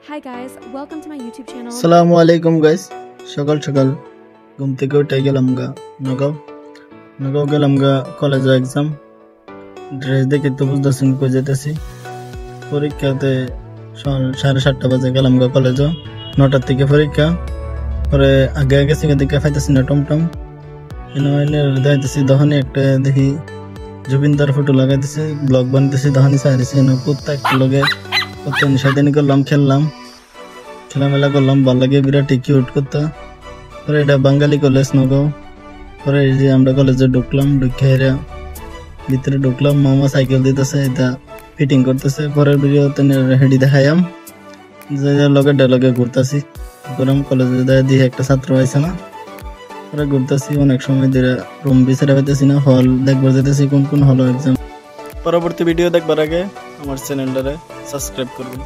Hi guys, welcome to my YouTube channel. আসসালামু আলাইকুম guys সকাল সকাল ঘুম থেকে উঠে গেলাম গা নগাঁও গেলাম গা কলেজে এক্সাম ড্রেস দেখে তো বুঝতেছেন কই যেতেছি পরীক্ষাতে 7:30 বাজে গেলাম গা কলেজে 9টার থেকে পরীক্ষা পরে আগে সিগা দিকে ফাইতেছি না টমটম এনে যাইতেছি দহনে একটা দেখি জুবিনদার ফটো লাগাইতেছে ব্লগ বানাইতেছি দহনে সাইরেছি না প্রত্যেক লগে প্রত্যেক সাথে করলাম খেলামেলা করলাম ভালো লাগে বিরাট কিউট করতে পরে এটা বাঙালি কলেজ নগাঁও পরে এই যে আমরা কলেজে ঢুকলাম ভিতরে ঢুকলাম মামা সাইকেল দিতেছে এটা ফিটিং করতেছে পরের ভিডিওতে হেডি দেখাইলাম যে লগে ঘুরতেছি গরম কলেজে দিয়ে একটা ছাত্র পাইছে না পরে ঘুরতেছি অনেক সময় ধরে রুম বিচারে পাইতেছি না হল দেখবার যেতেছি কোন হল এক্সাম পরবর্তী ভিডিও দেখবার আগে আমার চ্যানেলটারে সাবস্ক্রাইব করবেন।